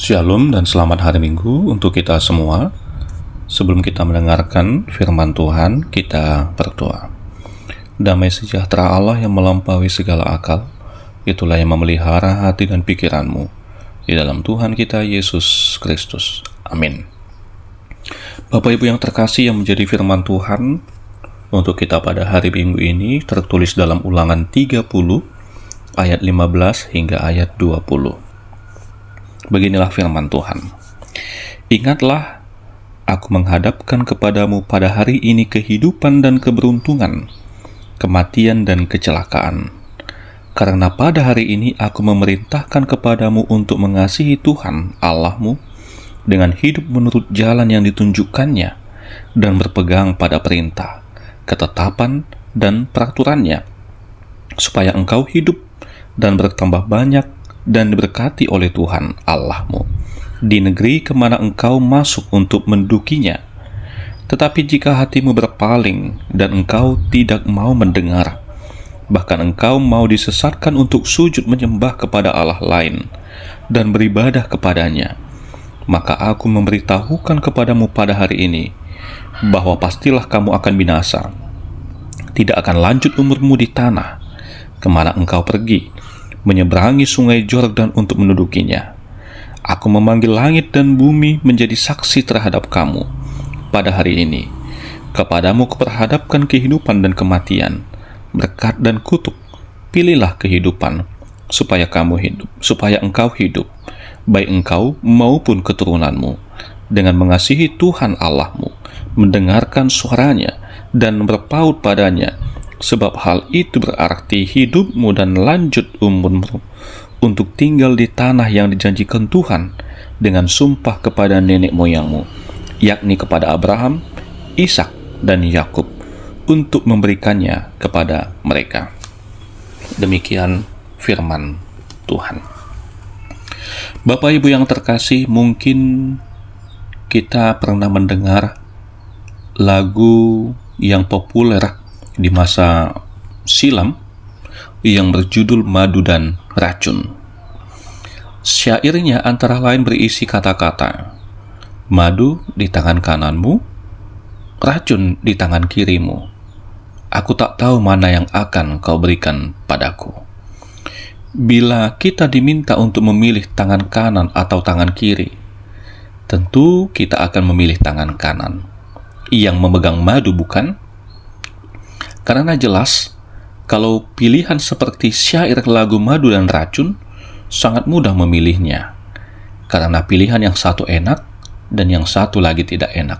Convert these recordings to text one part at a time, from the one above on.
Shalom dan selamat hari Minggu untuk kita semua. Sebelum kita mendengarkan firman Tuhan, kita berdoa. Damai sejahtera Allah yang melampaui segala akal, itulah yang memelihara hati dan pikiranmu. Di dalam Tuhan kita Yesus Kristus. Amin. Bapak Ibu yang terkasih, yang menjadi firman Tuhan untuk kita pada hari Minggu ini tertulis dalam Ulangan 30 ayat 15 hingga ayat 20. Beginilah firman Tuhan. Ingatlah, aku menghadapkan kepadamu pada hari ini kehidupan dan keberuntungan, kematian dan kecelakaan. Karena pada hari ini aku memerintahkan kepadamu untuk mengasihi Tuhan Allahmu dengan hidup menurut jalan yang ditunjukkannya dan berpegang pada perintah, ketetapan, dan peraturannya, supaya engkau hidup dan bertambah banyak dan diberkati oleh Tuhan Allahmu di negeri kemana engkau masuk untuk mendudukinya. Tetapi jika hatimu berpaling dan engkau tidak mau mendengar, bahkan engkau mau disesatkan untuk sujud menyembah kepada Allah lain dan beribadah kepadanya, maka aku memberitahukan kepadamu pada hari ini bahwa pastilah kamu akan binasa. Tidak akan lanjut umurmu di tanah kemana engkau pergi, menyeberangi sungai Yordan untuk mendudukinya. Aku memanggil langit dan bumi menjadi saksi terhadap kamu pada hari ini. Kepadamu kuperhadapkan kehidupan dan kematian, berkat dan kutuk. Pilihlah kehidupan, supaya engkau hidup, baik engkau maupun keturunanmu, dengan mengasihi Tuhan Allahmu, mendengarkan suaranya, dan berpaut padanya. Sebab hal itu berarti hidupmu dan lanjut umurmu untuk tinggal di tanah yang dijanjikan Tuhan dengan sumpah kepada nenek moyangmu, yakni kepada Abraham, Ishak, dan Yakub, untuk memberikannya kepada mereka. Demikian firman Tuhan. Bapak Ibu yang terkasih, mungkin kita pernah mendengar lagu yang populer di masa silam yang berjudul Madu dan Racun. Syairnya antara lain berisi kata-kata, madu di tangan kananmu, racun di tangan kirimu. Aku tak tahu mana yang akan kau berikan padaku. Bila kita diminta untuk memilih tangan kanan atau tangan kiri, tentu kita akan memilih tangan kanan yang memegang madu, bukan? Karena jelas, kalau pilihan seperti syair lagu Madu dan Racun, sangat mudah memilihnya. Karena pilihan yang satu enak dan yang satu lagi tidak enak.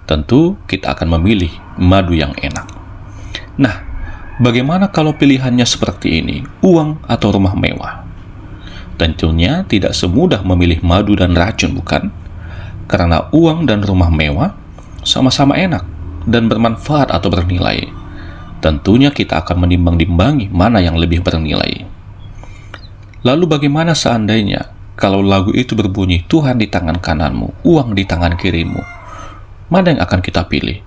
Tentu kita akan memilih madu yang enak. Nah, bagaimana kalau pilihannya seperti ini, uang atau rumah mewah? Tentunya tidak semudah memilih madu dan racun, bukan? Karena uang dan rumah mewah sama-sama enak dan bermanfaat atau bernilai. Tentunya kita akan menimbang-nimbangi mana yang lebih bernilai. Lalu bagaimana seandainya kalau lagu itu berbunyi, Tuhan di tangan kananmu, uang di tangan kirimu? Mana yang akan kita pilih?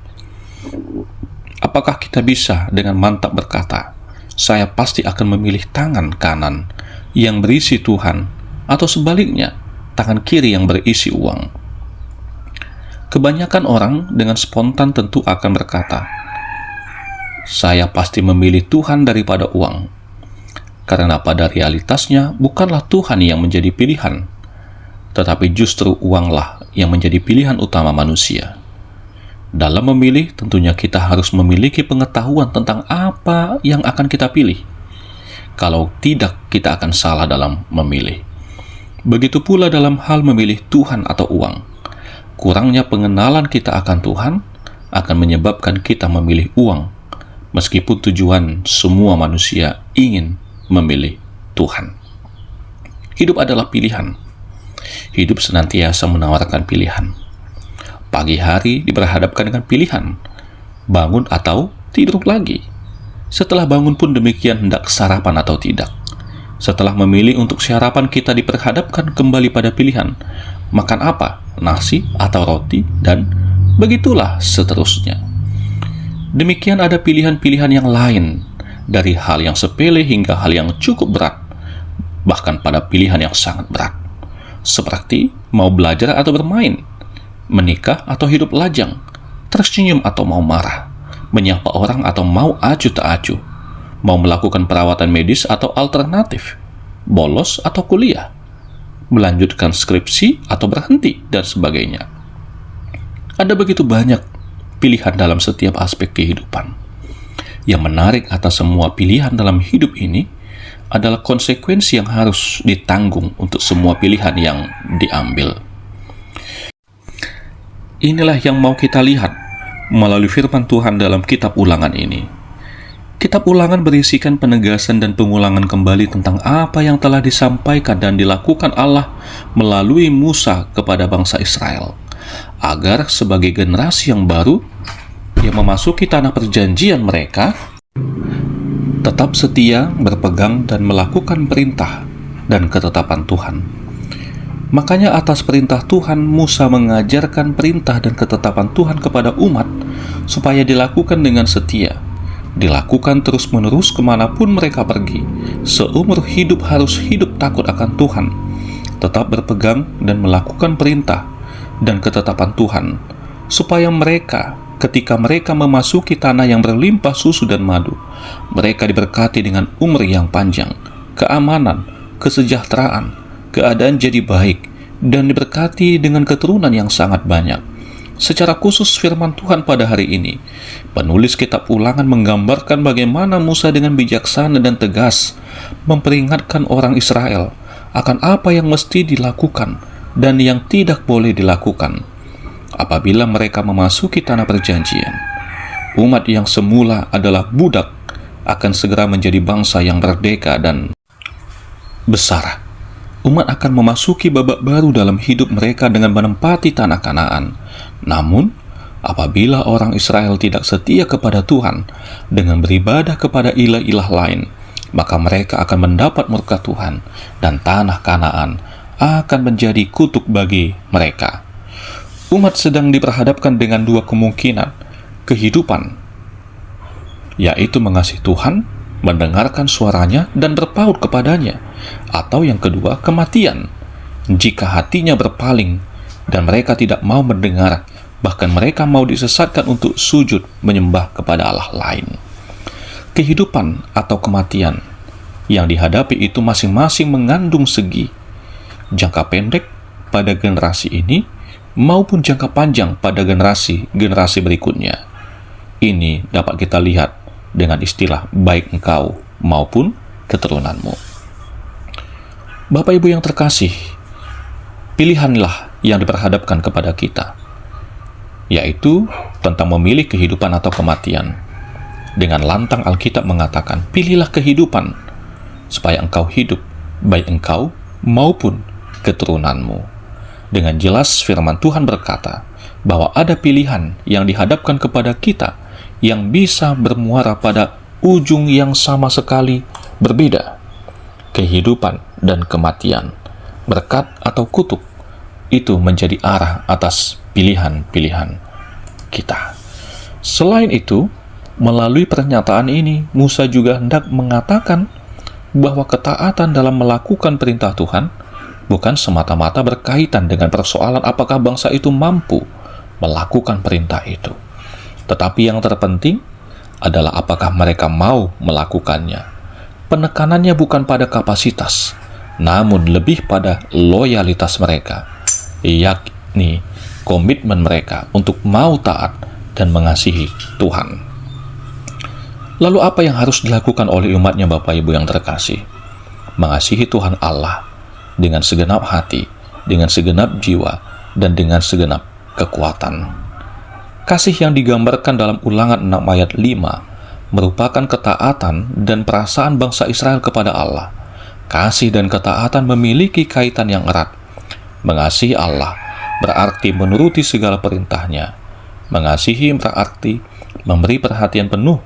Apakah kita bisa dengan mantap berkata, saya pasti akan memilih tangan kanan yang berisi Tuhan, atau sebaliknya, tangan kiri yang berisi uang? Kebanyakan orang dengan spontan tentu akan berkata, saya pasti memilih Tuhan daripada uang, karena pada realitasnya bukanlah Tuhan yang menjadi pilihan, tetapi justru uanglah yang menjadi pilihan utama manusia. Dalam memilih, tentunya kita harus memiliki pengetahuan tentang apa yang akan kita pilih. Kalau tidak, kita akan salah dalam memilih. Begitu pula dalam hal memilih Tuhan atau uang. Kurangnya pengenalan kita akan Tuhan akan menyebabkan kita memilih uang, meskipun tujuan semua manusia ingin memilih Tuhan. Hidup adalah pilihan. Hidup senantiasa menawarkan pilihan. Pagi hari diperhadapkan dengan pilihan, bangun atau tidur lagi. Setelah bangun pun demikian, hendak sarapan atau tidak. Setelah memilih untuk sarapan, kita diperhadapkan kembali pada pilihan. Makan apa? Nasi atau roti? Dan begitulah seterusnya. Demikian ada pilihan-pilihan yang lain, dari hal yang sepele hingga hal yang cukup berat, bahkan pada pilihan yang sangat berat. seperti mau belajar atau bermain, menikah atau hidup lajang, tersenyum atau mau marah, menyapa orang atau mau acuh tak acuh, mau melakukan perawatan medis atau alternatif, bolos atau kuliah, melanjutkan skripsi atau berhenti, dan sebagainya. Ada begitu banyak pilihan dalam setiap aspek kehidupan. Yang menarik atas semua pilihan dalam hidup ini adalah konsekuensi yang harus ditanggung untuk semua pilihan yang diambil. Inilah yang mau kita lihat melalui firman Tuhan dalam kitab Ulangan ini. Kitab Ulangan berisikan penegasan dan pengulangan kembali tentang apa yang telah disampaikan dan dilakukan Allah melalui Musa kepada bangsa Israel, agar sebagai generasi yang baru yang memasuki tanah perjanjian mereka tetap setia, berpegang, dan melakukan perintah dan ketetapan Tuhan. Makanya atas perintah Tuhan, Musa mengajarkan perintah dan ketetapan Tuhan kepada umat supaya dilakukan dengan setia, dilakukan terus-menerus kemanapun mereka pergi. Seumur hidup harus hidup takut akan Tuhan, tetap berpegang dan melakukan perintah dan ketetapan Tuhan, supaya mereka, ketika mereka memasuki tanah yang berlimpah susu dan madu, mereka diberkati dengan umur yang panjang, keamanan, kesejahteraan, keadaan jadi baik, dan diberkati dengan keturunan yang sangat banyak. Secara khusus firman Tuhan pada hari ini, penulis kitab Ulangan menggambarkan bagaimana Musa dengan bijaksana dan tegas memperingatkan orang Israel akan apa yang mesti dilakukan dan yang tidak boleh dilakukan apabila mereka memasuki tanah perjanjian. Umat yang semula adalah budak akan segera menjadi bangsa yang merdeka dan besar. Umat akan memasuki babak baru dalam hidup mereka dengan menempati tanah Kanaan. Namun, apabila orang Israel tidak setia kepada Tuhan dengan beribadah kepada ilah-ilah lain, maka mereka akan mendapat murka Tuhan dan tanah Kanaan akan menjadi kutuk bagi mereka. Umat sedang diperhadapkan dengan dua kemungkinan kehidupan, yaitu mengasihi Tuhan, mendengarkan suaranya, dan berpaut kepadanya, atau yang kedua, kematian, jika hatinya berpaling dan mereka tidak mau mendengar, bahkan mereka mau disesatkan untuk sujud menyembah kepada Allah lain. Kehidupan atau kematian yang dihadapi itu masing-masing mengandung segi jangka pendek pada generasi ini maupun jangka panjang pada generasi berikutnya. Ini dapat kita lihat dengan istilah baik engkau maupun keturunanmu. Bapak Ibu yang terkasih, pilihanlah yang diperhadapkan kepada kita, yaitu tentang memilih kehidupan atau kematian. Dengan lantang Alkitab mengatakan, pilihlah kehidupan supaya engkau hidup, baik engkau maupun keturunanmu. Dengan jelas firman Tuhan berkata bahwa ada pilihan yang dihadapkan kepada kita yang bisa bermuara pada ujung yang sama sekali berbeda. Kehidupan dan kematian, berkat atau kutuk, itu menjadi arah atas pilihan-pilihan kita. Selain itu, melalui pernyataan ini, Musa juga hendak mengatakan bahwa ketaatan dalam melakukan perintah Tuhan bukan semata-mata berkaitan dengan persoalan apakah bangsa itu mampu melakukan perintah itu. Tetapi yang terpenting adalah apakah mereka mau melakukannya. Penekanannya bukan pada kapasitas, namun lebih pada loyalitas mereka, yakni komitmen mereka untuk mau taat dan mengasihi Tuhan. Lalu apa yang harus dilakukan oleh umatnya Bapak Ibu yang terkasih? Mengasihi Tuhan Allah dengan segenap hati, dengan segenap jiwa, dan dengan segenap kekuatan. Kasih yang digambarkan dalam Ulangan 6 ayat 5 merupakan ketaatan dan perasaan bangsa Israel kepada Allah. Kasih dan ketaatan memiliki kaitan yang erat. Mengasihi Allah berarti menuruti segala perintahnya. Mengasihi berarti memberi perhatian penuh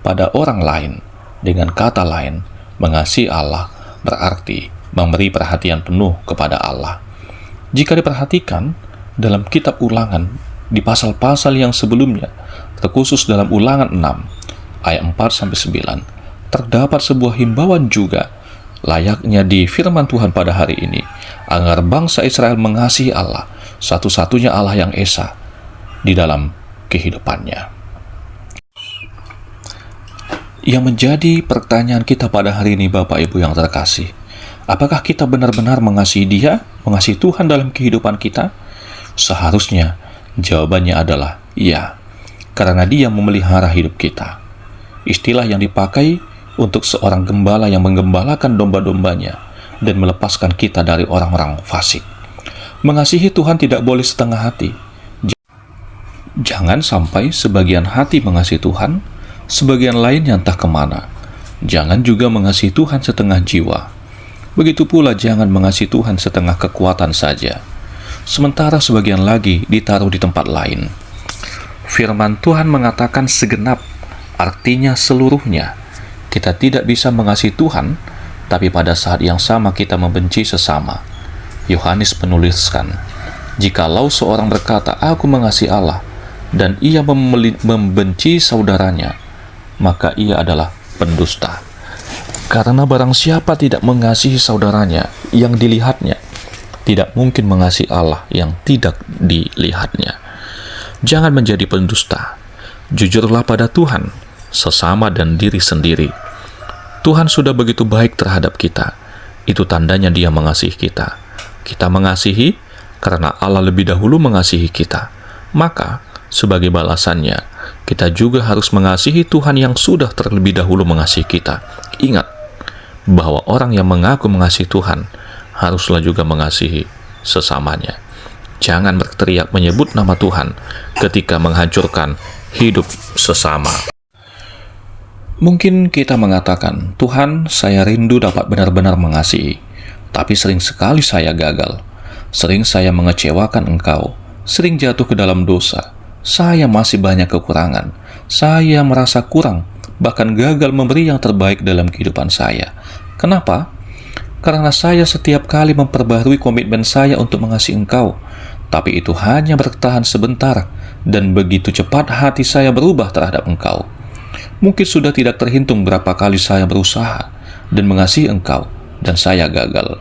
pada orang lain. Dengan kata lain, mengasihi Allah berarti memberi perhatian penuh kepada Allah. Jika diperhatikan dalam kitab Ulangan di pasal-pasal yang sebelumnya, terkhusus dalam Ulangan 6 ayat 4-9, terdapat sebuah himbauan juga layaknya di firman Tuhan pada hari ini, agar bangsa Israel mengasihi Allah, satu-satunya Allah yang esa di dalam kehidupannya. Yang menjadi pertanyaan kita pada hari ini, Bapak Ibu yang terkasih, apakah kita benar-benar mengasihi Dia, mengasihi Tuhan dalam kehidupan kita? Seharusnya jawabannya adalah ya, karena Dia memelihara hidup kita. Istilah yang dipakai untuk seorang gembala yang menggembalakan domba-dombanya dan melepaskan kita dari orang-orang fasik. Mengasihi Tuhan tidak boleh setengah hati. Jangan sampai sebagian hati mengasihi Tuhan, sebagian lain entah kemana. Jangan juga mengasihi Tuhan setengah jiwa. Begitu pula jangan mengasihi Tuhan setengah kekuatan saja, sementara sebagian lagi ditaruh di tempat lain. Firman Tuhan mengatakan segenap, artinya seluruhnya. Kita tidak bisa mengasihi Tuhan, tapi pada saat yang sama kita membenci sesama. Yohanes menuliskan, jikalau seorang berkata, aku mengasihi Allah, dan ia membenci saudaranya, maka ia adalah pendusta. Karena barang siapa tidak mengasihi saudaranya yang dilihatnya, tidak mungkin mengasihi Allah yang tidak dilihatnya. Jangan menjadi pendusta. Jujurlah pada Tuhan, sesama dan diri sendiri. Tuhan sudah begitu baik terhadap kita. Itu tandanya Dia mengasihi kita. Kita mengasihi karena Allah lebih dahulu mengasihi kita. Maka, sebagai balasannya, kita juga harus mengasihi Tuhan yang sudah terlebih dahulu mengasihi kita. Ingat bahwa orang yang mengaku mengasihi Tuhan haruslah juga mengasihi sesamanya. Jangan berteriak menyebut nama Tuhan ketika menghancurkan hidup sesama. Mungkin kita mengatakan, Tuhan, saya rindu dapat benar-benar mengasihi, tapi sering sekali saya gagal. Sering saya mengecewakan Engkau, sering jatuh ke dalam dosa. Saya masih banyak kekurangan. Saya merasa kurang, bahkan gagal memberi yang terbaik dalam kehidupan saya. Kenapa? Karena saya setiap kali memperbaharui komitmen saya untuk mengasihi Engkau, tapi itu hanya bertahan sebentar, dan begitu cepat hati saya berubah terhadap Engkau. Mungkin sudah tidak terhitung berapa kali saya berusaha dan mengasihi Engkau, dan saya gagal.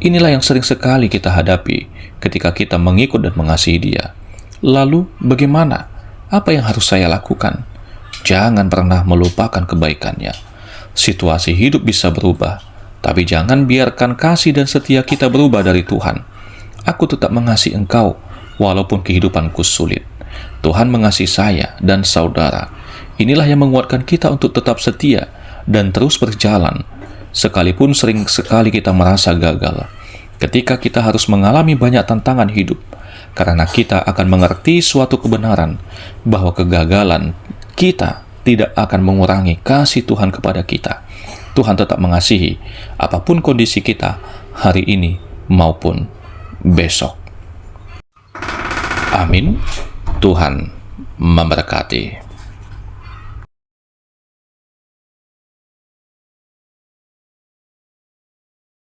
Inilah yang sering sekali kita hadapi ketika kita mengikut dan mengasihi Dia. Lalu, bagaimana? Apa yang harus saya lakukan? Jangan pernah melupakan kebaikannya. Situasi hidup bisa berubah, tapi jangan biarkan kasih dan setia kita berubah dari Tuhan. Aku tetap mengasihi Engkau, walaupun kehidupanku sulit. Tuhan mengasihi saya dan saudara. Inilah yang menguatkan kita untuk tetap setia dan terus berjalan, sekalipun sering sekali kita merasa gagal. Ketika kita harus mengalami banyak tantangan hidup, karena kita akan mengerti suatu kebenaran bahwa kegagalan kita tidak akan mengurangi kasih Tuhan kepada kita. Tuhan tetap mengasihi apapun kondisi kita hari ini maupun besok. Amin. Tuhan memberkati.